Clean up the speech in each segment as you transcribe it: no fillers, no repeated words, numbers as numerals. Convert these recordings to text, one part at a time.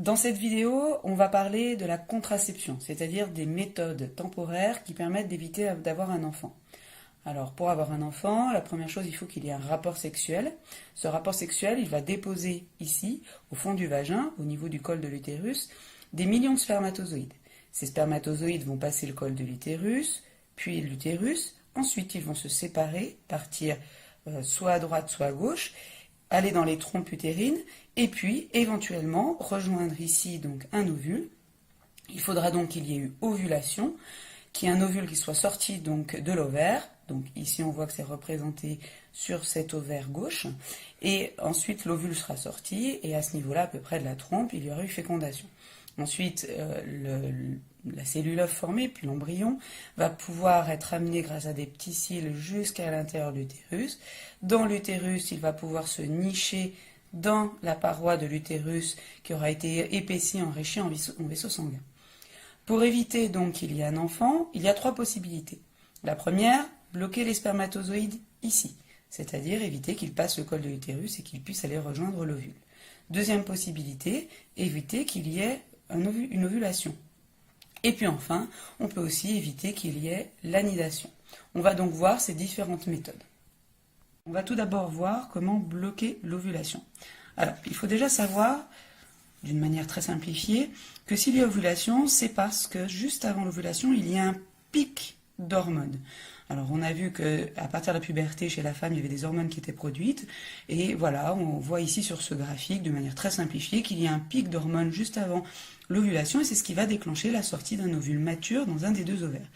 Dans cette vidéo, on va parler de la contraception, c'est-à-dire des méthodes temporaires qui permettent d'éviter d'avoir un enfant. Alors, pour avoir un enfant, la première chose, il faut qu'il y ait un rapport sexuel. Ce rapport sexuel, il va déposer ici, au fond du vagin, au niveau du col de l'utérus, des millions de spermatozoïdes. Ces spermatozoïdes vont passer le col de l'utérus, puis l'utérus. Ensuite, ils vont se séparer, partir soit à droite, soit à gauche, aller dans les trompes utérines, et puis éventuellement rejoindre ici donc un ovule. Il faudra donc qu'il y ait eu ovulation, qu'il y ait un ovule qui soit sorti donc de l'ovaire. Donc ici on voit que c'est représenté sur cet ovaire gauche. Et ensuite l'ovule sera sorti et à ce niveau-là, à peu près de la trompe, il y aura eu fécondation. Ensuite, la cellule œuf formée, puis l'embryon, va pouvoir être amené grâce à des petits cils jusqu'à l'intérieur de l'utérus. Dans l'utérus, il va pouvoir se nicher dans la paroi de l'utérus qui aura été épaissie, enrichie en vaisseau sanguin. Pour éviter donc qu'il y ait un enfant, il y a trois possibilités. La première, bloquer les spermatozoïdes ici, c'est-à-dire éviter qu'ils passent le col de l'utérus et qu'ils puissent aller rejoindre l'ovule. Deuxième possibilité, éviter qu'il y ait une ovulation. Et puis enfin, on peut aussi éviter qu'il y ait l'anidation. On va donc voir ces différentes méthodes. On va tout d'abord voir comment bloquer l'ovulation. Alors, il faut déjà savoir, d'une manière très simplifiée, que s'il y a ovulation, c'est parce que juste avant l'ovulation, il y a un pic d'hormones. Alors, on a vu qu'à partir de la puberté, chez la femme, il y avait des hormones qui étaient produites. Et voilà, on voit ici sur ce graphique, de manière très simplifiée, qu'il y a un pic d'hormones juste avant l'ovulation. Et c'est ce qui va déclencher la sortie d'un ovule mature dans un des deux ovaires.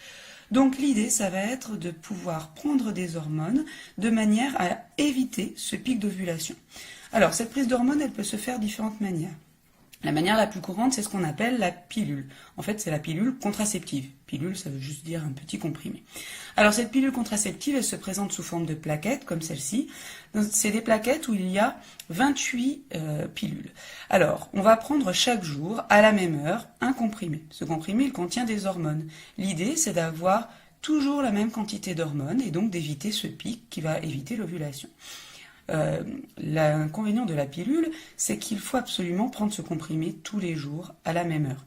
Donc l'idée, ça va être de pouvoir prendre des hormones de manière à éviter ce pic d'ovulation. Alors, cette prise d'hormones, elle peut se faire de différentes manières. La manière la plus courante, c'est ce qu'on appelle la pilule. En fait, c'est la pilule contraceptive. Pilule, ça veut juste dire un petit comprimé. Alors, cette pilule contraceptive, elle se présente sous forme de plaquettes, comme celle-ci. C'est des plaquettes où il y a 28 pilules. Alors, on va prendre chaque jour, à la même heure, un comprimé. Ce comprimé, il contient des hormones. L'idée, c'est d'avoir toujours la même quantité d'hormones et donc d'éviter ce pic qui va éviter l'ovulation. L'inconvénient de la pilule, c'est qu'il faut absolument prendre ce comprimé tous les jours à la même heure.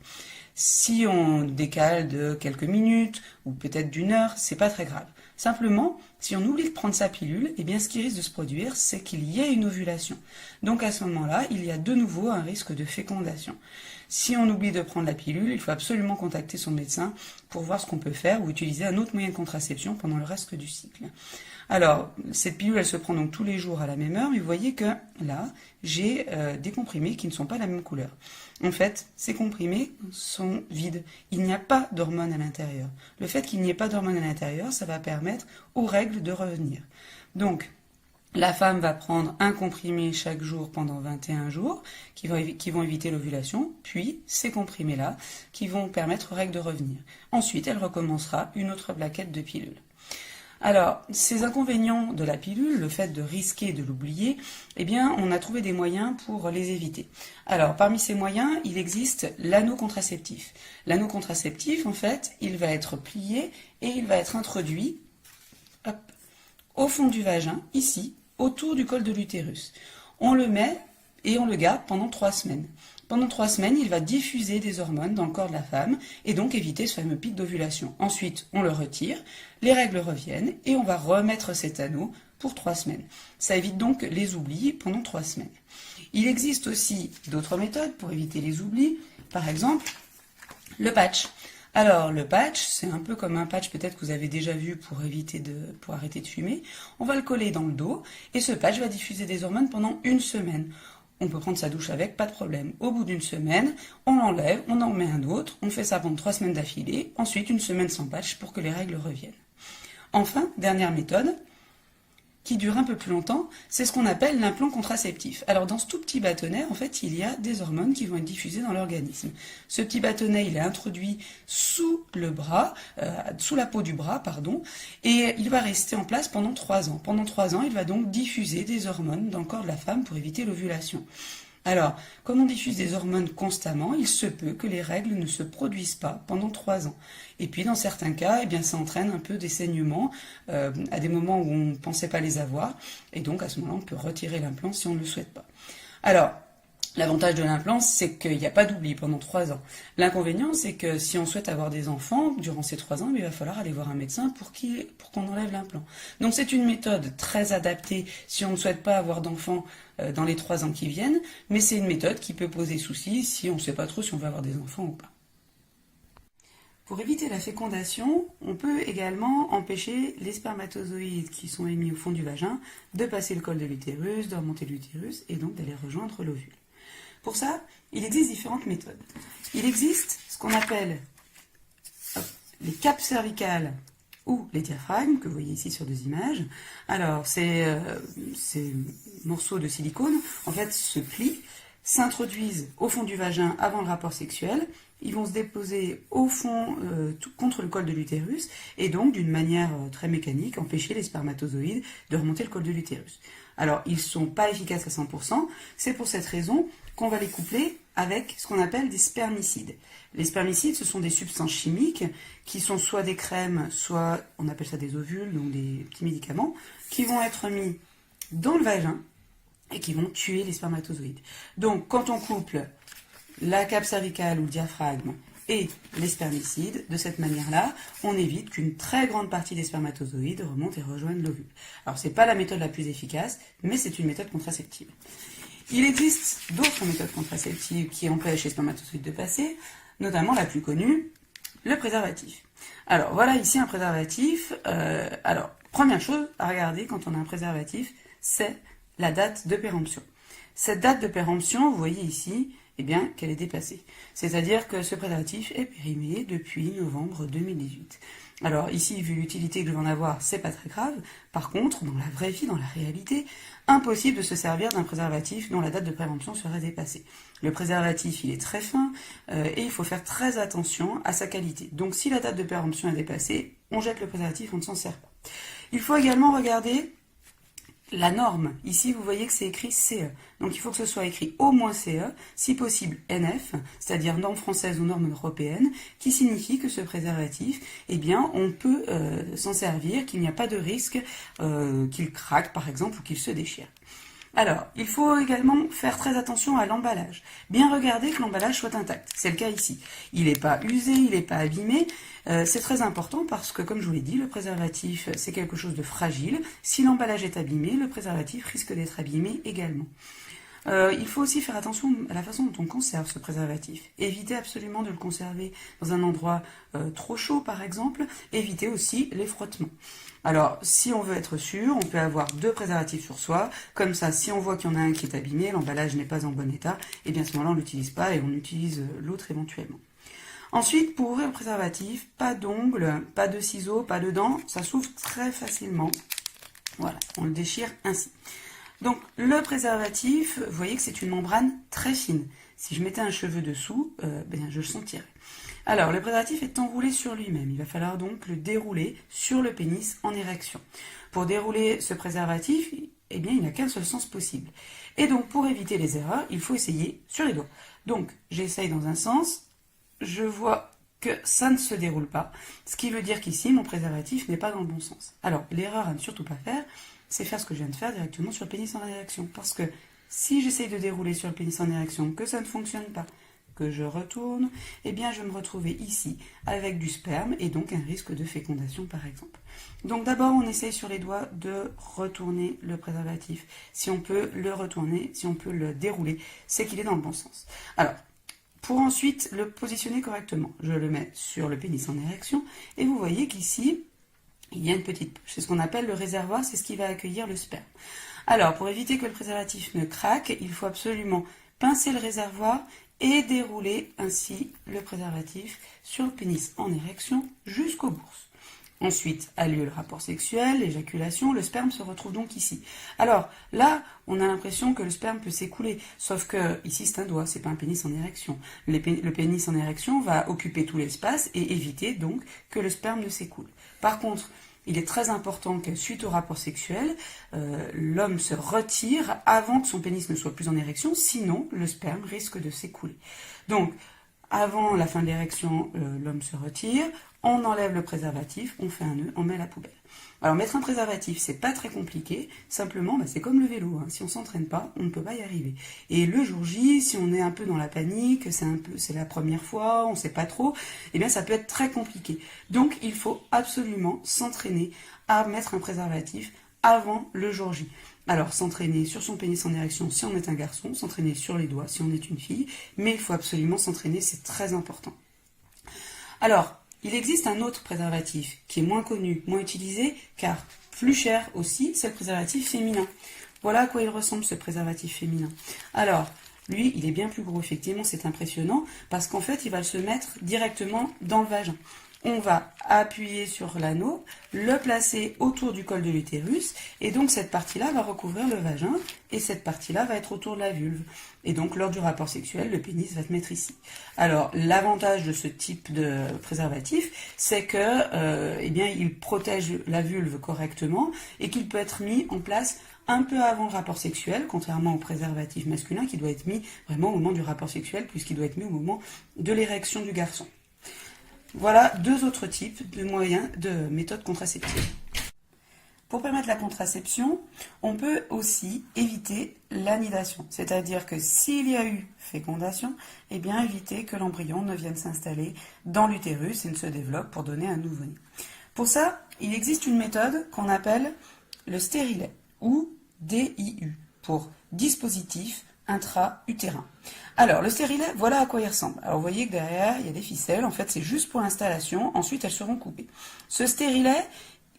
Si on décale de quelques minutes ou peut-être d'une heure, c'est pas très grave. Simplement, si on oublie de prendre sa pilule, eh bien ce qui risque de se produire, c'est qu'il y ait une ovulation. Donc à ce moment-là, il y a de nouveau un risque de fécondation. Si on oublie de prendre la pilule, il faut absolument contacter son médecin pour voir ce qu'on peut faire ou utiliser un autre moyen de contraception pendant le reste du cycle. Alors, cette pilule, elle se prend donc tous les jours à la même heure, mais vous voyez que là, j'ai des comprimés qui ne sont pas de la même couleur. En fait, ces comprimés sont vides. Il n'y a pas d'hormones à l'intérieur. Le fait qu'il n'y ait pas d'hormones à l'intérieur, ça va permettre aux règles de revenir. Donc, la femme va prendre un comprimé chaque jour pendant 21 jours qui vont éviter l'ovulation, puis ces comprimés-là qui vont permettre aux règles de revenir. Ensuite, elle recommencera une autre plaquette de pilules. Alors, ces inconvénients de la pilule, le fait de risquer de l'oublier, eh bien, on a trouvé des moyens pour les éviter. Alors, parmi ces moyens, il existe l'anneau contraceptif. L'anneau contraceptif, en fait, il va être plié et il va être introduit au fond du vagin, ici, autour du col de l'utérus. On le met et on le garde pendant 3 semaines. Pendant 3 semaines, il va diffuser des hormones dans le corps de la femme et donc éviter ce fameux pic d'ovulation. Ensuite, on le retire, les règles reviennent et on va remettre cet anneau pour 3 semaines. Ça évite donc les oublis pendant 3 semaines. Il existe aussi d'autres méthodes pour éviter les oublis, par exemple le patch. Alors, le patch, c'est un peu comme un patch peut-être que vous avez déjà vu pour arrêter de fumer. On va le coller dans le dos et ce patch va diffuser des hormones pendant 1 semaine. On peut prendre sa douche avec, pas de problème. Au bout d'1 semaine, on l'enlève, on en met un autre, on fait ça pendant 3 semaines d'affilée, ensuite 1 semaine sans patch pour que les règles reviennent. Enfin, dernière méthode, qui dure un peu plus longtemps, c'est ce qu'on appelle l'implant contraceptif. Alors dans ce tout petit bâtonnet, en fait, il y a des hormones qui vont être diffusées dans l'organisme. Ce petit bâtonnet, il est introduit sous le bras, sous la peau du bras, pardon, et il va rester en place pendant 3 ans. Pendant 3 ans, il va donc diffuser des hormones dans le corps de la femme pour éviter l'ovulation. Alors, comme on diffuse des hormones constamment, il se peut que les règles ne se produisent pas pendant 3 ans. Et puis, dans certains cas, eh bien, ça entraîne un peu des saignements à des moments où on ne pensait pas les avoir. Et donc, à ce moment-là, on peut retirer l'implant si on ne le souhaite pas. Alors, L'avantage de l'implant, c'est qu'il n'y a pas d'oubli pendant 3 ans. L'inconvénient, c'est que si on souhaite avoir des enfants, durant ces 3 ans, il va falloir aller voir un médecin pour qu'on enlève l'implant. Donc c'est une méthode très adaptée si on ne souhaite pas avoir d'enfants dans les 3 ans qui viennent, mais c'est une méthode qui peut poser souci si on ne sait pas trop si on veut avoir des enfants ou pas. Pour éviter la fécondation, on peut également empêcher les spermatozoïdes qui sont émis au fond du vagin de passer le col de l'utérus, de remonter l'utérus et donc d'aller rejoindre l'ovule. Pour ça, il existe différentes méthodes. Il existe ce qu'on appelle les capes cervicales ou les diaphragmes, que vous voyez ici sur 2 images. Alors, ces morceaux de silicone, en fait, se plient, s'introduisent au fond du vagin avant le rapport sexuel. Ils vont se déposer au fond contre le col de l'utérus et donc, d'une manière très mécanique, empêcher les spermatozoïdes de remonter le col de l'utérus. Alors, ils ne sont pas efficaces à 100%, c'est pour cette raison qu'on va les coupler avec ce qu'on appelle des spermicides. Les spermicides, ce sont des substances chimiques qui sont soit des crèmes, soit on appelle ça des ovules, donc des petits médicaments, qui vont être mis dans le vagin et qui vont tuer les spermatozoïdes. Donc, quand on couple la cape cervicale ou le diaphragme et les spermicides, de cette manière-là, on évite qu'une très grande partie des spermatozoïdes remontent et rejoignent l'ovule. Alors, ce n'est pas la méthode la plus efficace, mais c'est une méthode contraceptive. Il existe d'autres méthodes contraceptives qui empêchent les spermatozoïdes de passer, notamment la plus connue, le préservatif. Alors, voilà ici un préservatif. Alors, première chose à regarder quand on a un préservatif, c'est la date de péremption. Cette date de péremption, vous voyez ici, eh bien, qu'elle est dépassée. C'est-à-dire que ce préservatif est périmé depuis novembre 2018. Alors ici, vu l'utilité que je vais en avoir, c'est pas très grave. Par contre, dans la vraie vie, dans la réalité, impossible de se servir d'un préservatif dont la date de péremption serait dépassée. Le préservatif, il est très fin et il faut faire très attention à sa qualité. Donc si la date de péremption est dépassée, on jette le préservatif, on ne s'en sert pas. Il faut également regarder la norme. Ici, vous voyez que c'est écrit CE. Donc, il faut que ce soit écrit au moins CE, si possible NF, c'est-à-dire norme française ou norme européenne, qui signifie que ce préservatif, eh bien, on peut s'en servir, qu'il n'y a pas de risque qu'il craque, par exemple, ou qu'il se déchire. Alors, il faut également faire très attention à l'emballage. Bien regarder que l'emballage soit intact. C'est le cas ici. Il n'est pas usé, il n'est pas abîmé. C'est très important parce que, comme je vous l'ai dit, le préservatif, c'est quelque chose de fragile. Si l'emballage est abîmé, le préservatif risque d'être abîmé également. Il faut aussi faire attention à la façon dont on conserve ce préservatif. Éviter absolument de le conserver dans un endroit trop chaud, par exemple. Éviter aussi les frottements. Alors, si on veut être sûr, on peut avoir 2 préservatifs sur soi. Comme ça, si on voit qu'il y en a un qui est abîmé, l'emballage n'est pas en bon état, et bien à ce moment-là, on ne l'utilise pas et on utilise l'autre éventuellement. Ensuite, pour ouvrir le préservatif, pas d'ongles, pas de ciseaux, pas de dents, ça s'ouvre très facilement. Voilà, on le déchire ainsi. Donc, le préservatif, vous voyez que c'est une membrane très fine. Si je mettais un cheveu dessous, je le sentirais. Alors, le préservatif est enroulé sur lui-même. Il va falloir donc le dérouler sur le pénis en érection. Pour dérouler ce préservatif, eh bien, il n'y a qu'un seul sens possible. Et donc, pour éviter les erreurs, il faut essayer sur les doigts. Donc, j'essaye dans un sens, je vois que ça ne se déroule pas, ce qui veut dire qu'ici, mon préservatif n'est pas dans le bon sens. Alors, l'erreur à ne surtout pas faire, c'est faire ce que je viens de faire directement sur le pénis en érection. Parce que si j'essaye de dérouler sur le pénis en érection, que ça ne fonctionne pas, que je retourne, eh bien je vais me retrouver ici avec du sperme et donc un risque de fécondation par exemple. Donc d'abord on essaye sur les doigts de retourner le préservatif. Si on peut le retourner, si on peut le dérouler, c'est qu'il est dans le bon sens. Alors, pour ensuite le positionner correctement, je le mets sur le pénis en érection et vous voyez qu'ici, il y a une petite poche. C'est ce qu'on appelle le réservoir, c'est ce qui va accueillir le sperme. Alors, pour éviter que le préservatif ne craque, il faut absolument pincer le réservoir et dérouler ainsi le préservatif sur le pénis en érection jusqu'aux bourses. Ensuite a lieu le rapport sexuel, l'éjaculation, le sperme se retrouve donc ici. Alors là, on a l'impression que le sperme peut s'écouler, sauf que ici c'est un doigt, c'est pas un pénis en érection. Le pénis en érection va occuper tout l'espace et éviter donc que le sperme ne s'écoule. Par contre, il est très important que suite au rapport sexuel, l'homme se retire avant que son pénis ne soit plus en érection, sinon le sperme risque de s'écouler. Donc, Avant la fin de l'érection, l'homme se retire, on enlève le préservatif, on fait un nœud, on met à la poubelle. Alors mettre un préservatif, c'est pas très compliqué, simplement c'est comme le vélo, hein. Si on s'entraîne pas, on ne peut pas y arriver. Et le jour J, si on est un peu dans la panique, c'est la première fois, on sait pas trop, eh bien ça peut être très compliqué. Donc il faut absolument s'entraîner à mettre un préservatif avant le jour J. Alors s'entraîner sur son pénis en érection si on est un garçon, s'entraîner sur les doigts si on est une fille, mais il faut absolument s'entraîner, c'est très important. Alors, il existe un autre préservatif qui est moins connu, moins utilisé, car plus cher aussi, c'est le préservatif féminin. Voilà à quoi il ressemble ce préservatif féminin. Alors, lui, il est bien plus gros, effectivement, c'est impressionnant, parce qu'en fait, il va se mettre directement dans le vagin. On va appuyer sur l'anneau, le placer autour du col de l'utérus, et donc cette partie-là va recouvrir le vagin, et cette partie-là va être autour de la vulve. Et donc lors du rapport sexuel, le pénis va se mettre ici. Alors l'avantage de ce type de préservatif, c'est que il protège la vulve correctement, et qu'il peut être mis en place un peu avant le rapport sexuel, contrairement au préservatif masculin qui doit être mis vraiment au moment du rapport sexuel, puisqu'il doit être mis au moment de l'érection du garçon. Voilà deux autres types de moyens, de méthodes contraceptives. Pour permettre la contraception, on peut aussi éviter l'anidation. C'est-à-dire que s'il y a eu fécondation, eh bien éviter que l'embryon ne vienne s'installer dans l'utérus et ne se développe pour donner un nouveau-né. Pour ça, il existe une méthode qu'on appelle le stérilet, ou DIU, pour dispositif intra-utérin. Alors, le stérilet, voilà à quoi il ressemble. Alors, vous voyez que derrière, il y a des ficelles. En fait, c'est juste pour l'installation. Ensuite, elles seront coupées. Ce stérilet,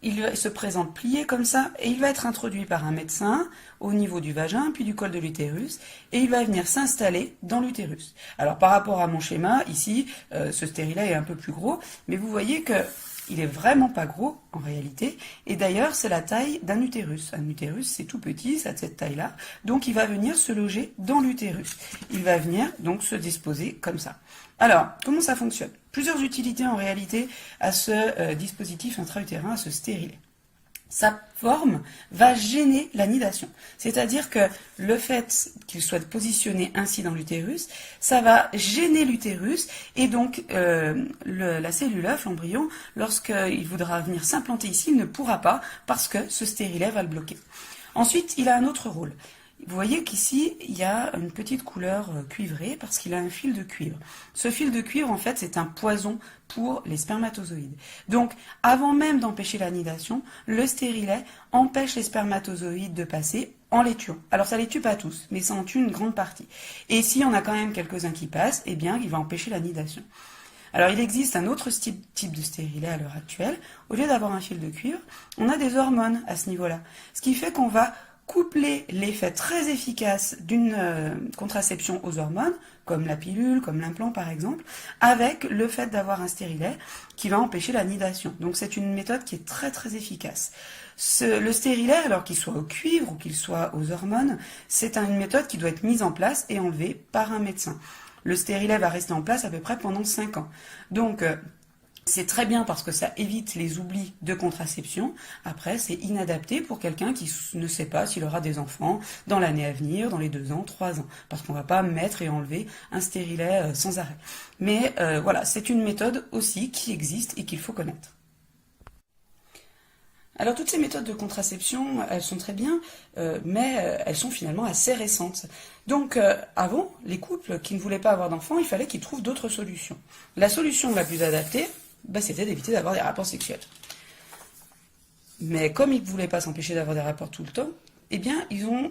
il se présente plié comme ça, et il va être introduit par un médecin au niveau du vagin, puis du col de l'utérus, et il va venir s'installer dans l'utérus. Alors, par rapport à mon schéma, ici, ce stérilet est un peu plus gros, mais vous voyez que il est vraiment pas gros, en réalité, et d'ailleurs, c'est la taille d'un utérus. Un utérus, c'est tout petit, ça a cette taille-là, donc il va venir se loger dans l'utérus. Il va venir, donc, se disposer comme ça. Alors, comment ça fonctionne? Plusieurs utilités, en réalité, à ce dispositif intra-utérin, à ce stérilet. Sa forme va gêner l'anidation. C'est-à-dire que le fait qu'il soit positionné ainsi dans l'utérus, ça va gêner l'utérus et donc la cellule œuf, l'embryon, lorsqu'il voudra venir s'implanter ici, il ne pourra pas parce que ce stérilet va le bloquer. Ensuite, il a un autre rôle. Vous voyez qu'ici, il y a une petite couleur cuivrée parce qu'il a un fil de cuivre. Ce fil de cuivre, en fait, c'est un poison pour les spermatozoïdes. Donc, avant même d'empêcher l'anidation, le stérilet empêche les spermatozoïdes de passer en les tuant. Alors, ça les tue pas tous, mais ça en tue une grande partie. Et s'il y en a quand même quelques-uns qui passent, eh bien, il va empêcher l'anidation. Alors, il existe un autre type de stérilet à l'heure actuelle. Au lieu d'avoir un fil de cuivre, on a des hormones à ce niveau-là. Ce qui fait qu'on va coupler l'effet très efficace d'une contraception aux hormones, comme la pilule, comme l'implant par exemple, avec le fait d'avoir un stérilet qui va empêcher l'anidation. Donc c'est une méthode qui est très très efficace. Le stérilet, alors qu'il soit au cuivre ou qu'il soit aux hormones, c'est une méthode qui doit être mise en place et enlevée par un médecin. Le stérilet va rester en place à peu près pendant 5 ans. Donc c'est très bien parce que ça évite les oublis de contraception. Après, c'est inadapté pour quelqu'un qui ne sait pas s'il aura des enfants dans l'année à venir, dans les 2 ans, 3 ans. Parce qu'on ne va pas mettre et enlever un stérilet sans arrêt. Mais voilà, c'est une méthode aussi qui existe et qu'il faut connaître. Alors toutes ces méthodes de contraception, elles sont très bien, mais elles sont finalement assez récentes. Donc avant, les couples qui ne voulaient pas avoir d'enfants, il fallait qu'ils trouvent d'autres solutions. La solution la plus adaptée, c'était d'éviter d'avoir des rapports sexuels. Mais comme ils ne voulaient pas s'empêcher d'avoir des rapports tout le temps, eh bien ils ont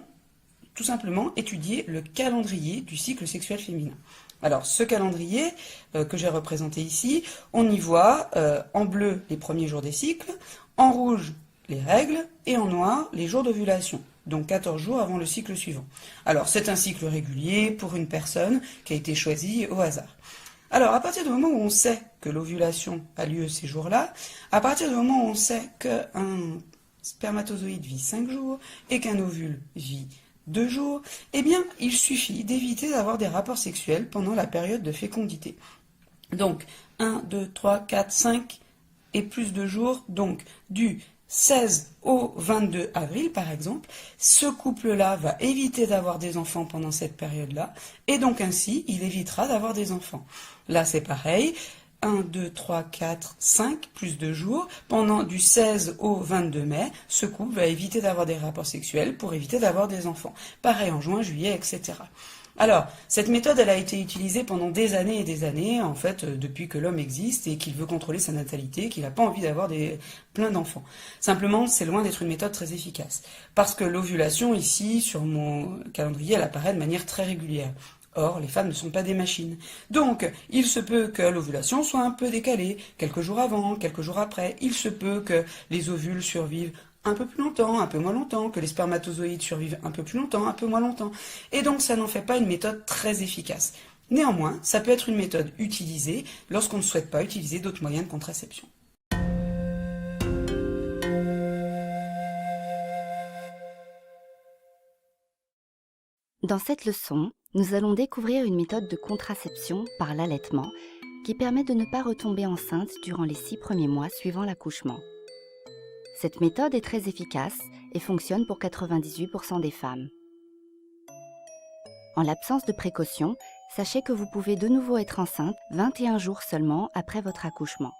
tout simplement étudié le calendrier du cycle sexuel féminin. Alors ce calendrier que j'ai représenté ici, on y voit en bleu les premiers jours des cycles, en rouge les règles et en noir les jours d'ovulation, donc 14 jours avant le cycle suivant. Alors c'est un cycle régulier pour une personne qui a été choisie au hasard. Alors à partir du moment où on sait que l'ovulation a lieu ces jours-là, à partir du moment où on sait qu'un spermatozoïde vit 5 jours et qu'un ovule vit 2 jours, eh bien il suffit d'éviter d'avoir des rapports sexuels pendant la période de fécondité. Donc 1, 2, 3, 4, 5 et plus de jours, donc du 16 au 22 avril, par exemple, ce couple-là va éviter d'avoir des enfants pendant cette période-là, et donc ainsi, il évitera d'avoir des enfants. Là, c'est pareil, 1, 2, 3, 4, 5, plus 2 jours. Pendant du 16 au 22 mai, ce couple va éviter d'avoir des rapports sexuels pour éviter d'avoir des enfants. Pareil en juin, juillet, etc. Alors, cette méthode, elle a été utilisée pendant des années et des années, en fait, depuis que l'homme existe et qu'il veut contrôler sa natalité, qu'il n'a pas envie d'avoir plein d'enfants. Simplement, c'est loin d'être une méthode très efficace. Parce que l'ovulation, ici, sur mon calendrier, elle apparaît de manière très régulière. Or, les femmes ne sont pas des machines. Donc, il se peut que l'ovulation soit un peu décalée, quelques jours avant, quelques jours après. Il se peut que les ovules survivent un peu plus longtemps, un peu moins longtemps, que les spermatozoïdes survivent un peu plus longtemps, un peu moins longtemps. Et donc, ça n'en fait pas une méthode très efficace. Néanmoins, ça peut être une méthode utilisée lorsqu'on ne souhaite pas utiliser d'autres moyens de contraception. Dans cette leçon, nous allons découvrir une méthode de contraception par l'allaitement qui permet de ne pas retomber enceinte durant les 6 premiers mois suivant l'accouchement. Cette méthode est très efficace et fonctionne pour 98% des femmes. En l'absence de précaution, sachez que vous pouvez de nouveau être enceinte 21 jours seulement après votre accouchement.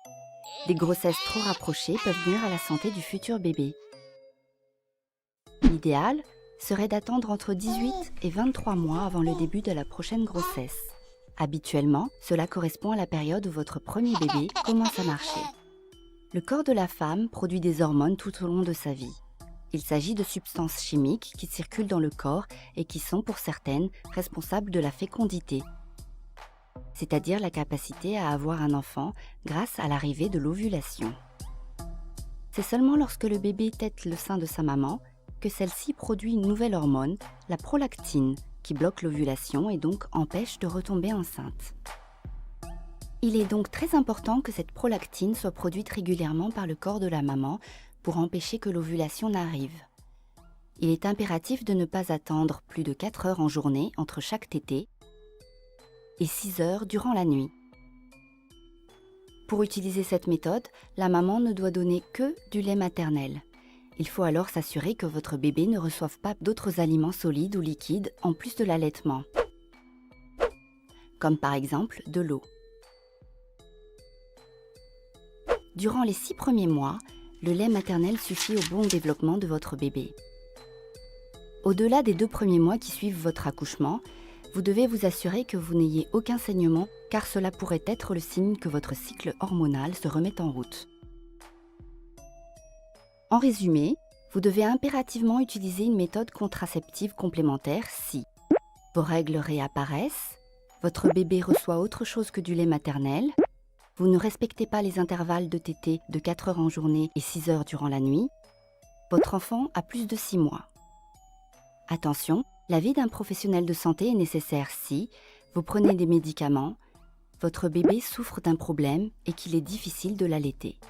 Des grossesses trop rapprochées peuvent nuire à la santé du futur bébé. L'idéal serait d'attendre entre 18 et 23 mois avant le début de la prochaine grossesse. Habituellement, cela correspond à la période où votre premier bébé commence à marcher. Le corps de la femme produit des hormones tout au long de sa vie. Il s'agit de substances chimiques qui circulent dans le corps et qui sont, pour certaines, responsables de la fécondité, c'est-à-dire la capacité à avoir un enfant grâce à l'arrivée de l'ovulation. C'est seulement lorsque le bébé tète le sein de sa maman que celle-ci produit une nouvelle hormone, la prolactine, qui bloque l'ovulation et donc empêche de retomber enceinte. Il est donc très important que cette prolactine soit produite régulièrement par le corps de la maman pour empêcher que l'ovulation n'arrive. Il est impératif de ne pas attendre plus de 4 heures en journée entre chaque tétée et 6 heures durant la nuit. Pour utiliser cette méthode, la maman ne doit donner que du lait maternel. Il faut alors s'assurer que votre bébé ne reçoive pas d'autres aliments solides ou liquides en plus de l'allaitement, comme par exemple de l'eau. Durant les 6 premiers mois, le lait maternel suffit au bon développement de votre bébé. Au-delà des 2 premiers mois qui suivent votre accouchement, vous devez vous assurer que vous n'ayez aucun saignement car cela pourrait être le signe que votre cycle hormonal se remet en route. En résumé, vous devez impérativement utiliser une méthode contraceptive complémentaire si vos règles réapparaissent, votre bébé reçoit autre chose que du lait maternel, vous ne respectez pas les intervalles de tétée de 4 heures en journée et 6 heures durant la nuit, votre enfant a plus de 6 mois. Attention, l'avis d'un professionnel de santé est nécessaire si vous prenez des médicaments, votre bébé souffre d'un problème et qu'il est difficile de l'allaiter.